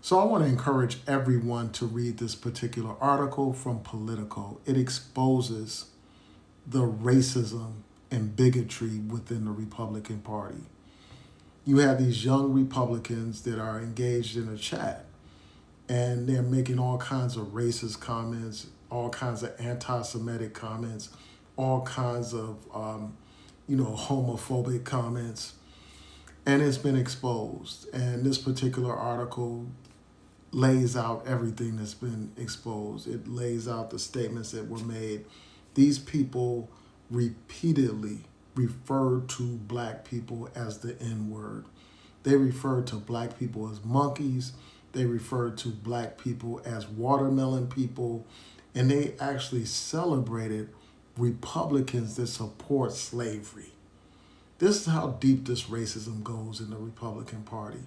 So I want to encourage everyone to read this particular article from Politico. It exposes the racism and bigotry within the Republican Party. You have these young Republicans that are engaged in a chat, and they're making all kinds of racist comments, all kinds of anti-Semitic comments, all kinds of homophobic comments, and it's been exposed. And this particular article lays out everything that's been exposed. It lays out the statements that were made. These people repeatedly referred to black people as the N-word. They referred to black people as monkeys. They referred to black people as watermelon people. And they actually celebrated Republicans that support slavery. This is how deep this racism goes in the Republican Party.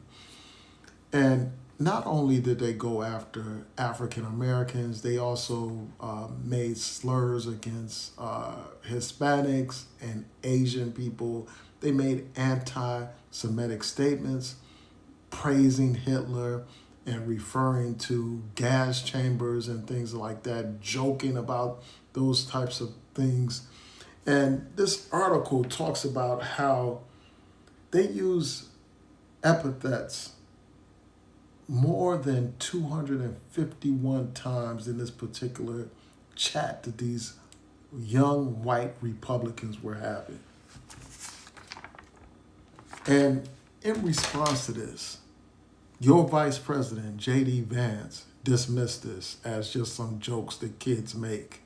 And not only did they go after African Americans, they also made slurs against Hispanics and Asian people. They made anti-Semitic statements praising Hitler and referring to gas chambers and things like that, joking about those types of things. And this article talks about how they use epithets more than 251 times in this particular chat that these young white Republicans were having. And in response to this, your Vice President, J.D. Vance, dismissed this as just some jokes that kids make.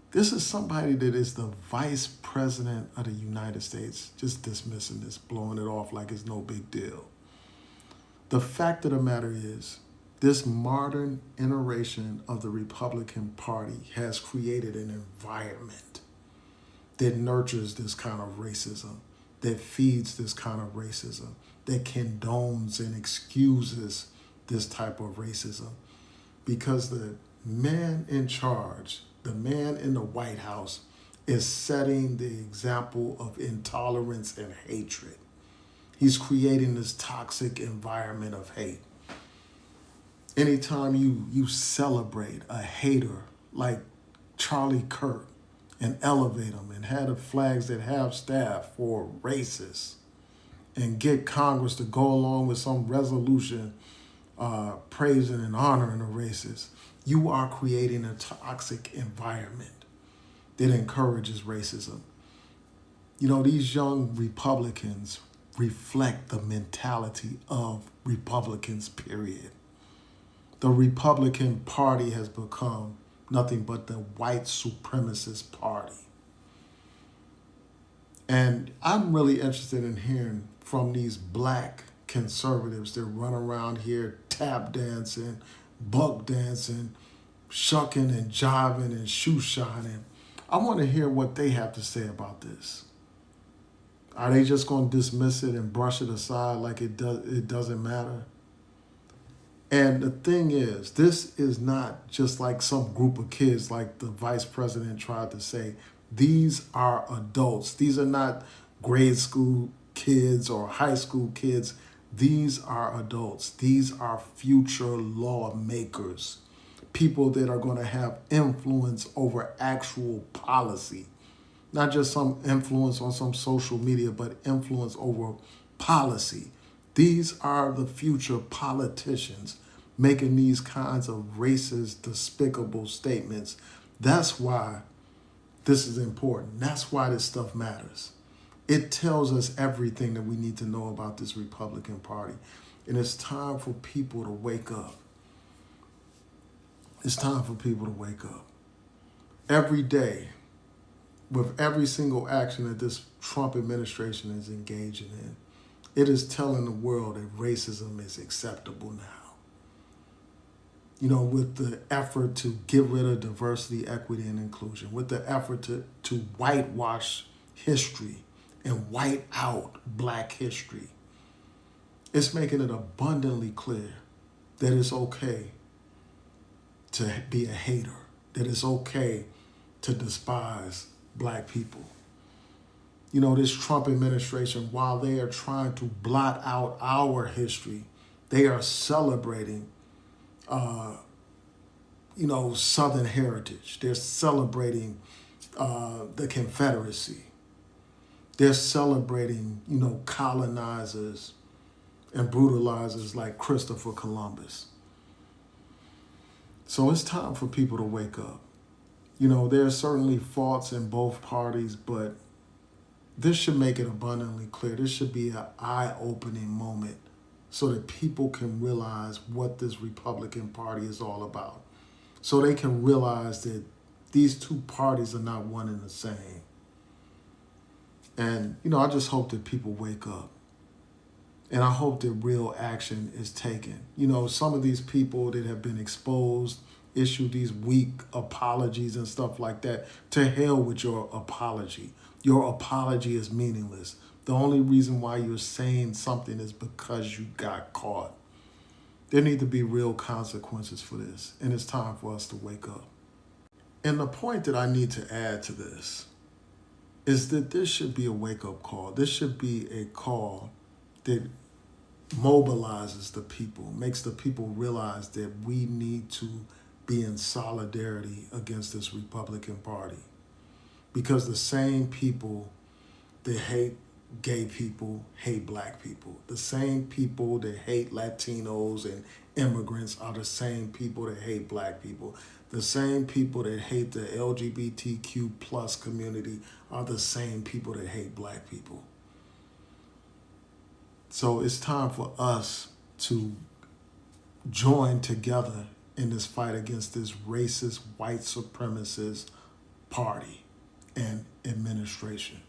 This is somebody that is the Vice President of the United States, just dismissing this, blowing it off like it's no big deal. The fact of the matter is, this modern iteration of the Republican Party has created an environment that nurtures this kind of racism, that feeds this kind of racism, that condones and excuses this type of racism. Because the man in charge, the man in the White House, is setting the example of intolerance and hatred. He's creating this toxic environment of hate. Anytime you celebrate a hater like Charlie Kirk and elevate him and have the flags that have staff for racists and get Congress to go along with some resolution praising and honoring a racist, you are creating a toxic environment that encourages racism. You know, these young Republicans reflect the mentality of Republicans, period. The Republican Party has become nothing but the white supremacist party. And I'm really interested in hearing from these black conservatives that run around here tap dancing, buck dancing, shucking and jiving and shoe shining. I want to hear what they have to say about this. Are they just going to dismiss it and brush it aside like it doesn't matter? And the thing is, this is not just like some group of kids like the vice president tried to say. These are adults. These are not grade school kids or high school kids. These are adults. These are future lawmakers, people that are going to have influence over actual policy. Not just some influence on some social media, but influence over policy. These are the future politicians making these kinds of racist, despicable statements. That's why this is important. That's why this stuff matters. It tells us everything that we need to know about this Republican Party. And it's time for people to wake up. It's time for people to wake up. Every day, with every single action that this Trump administration is engaging in, it is telling the world that racism is acceptable now. You know, with the effort to get rid of diversity, equity, and inclusion, with the effort to whitewash history and white out black history, it's making it abundantly clear that it's okay to be a hater, that it's okay to despise black people. You know, this Trump administration, while they are trying to blot out our history, They are celebrating, Southern heritage. They're celebrating the Confederacy. They're celebrating, colonizers and brutalizers like Christopher Columbus. So it's time for people to wake up. There are certainly faults in both parties, but this should make it abundantly clear. This should be an eye-opening moment so that people can realize what this Republican Party is all about. So they can realize that these two parties are not one and the same. And, I just hope that people wake up. And I hope that real action is taken. Some of these people that have been exposed issue these weak apologies and stuff like that. To hell with your apology. Your apology is meaningless. The only reason why you're saying something is because you got caught. There need to be real consequences for this, and it's time for us to wake up. And the point that I need to add to this is that this should be a wake-up call. This should be a call that mobilizes the people, makes the people realize that we need to be in solidarity against this Republican Party. Because the same people that hate gay people hate black people. The same people that hate Latinos and immigrants are the same people that hate black people. The same people that hate the LGBTQ plus community are the same people that hate black people. So it's time for us to join together in this fight against this racist, white supremacist party and administration.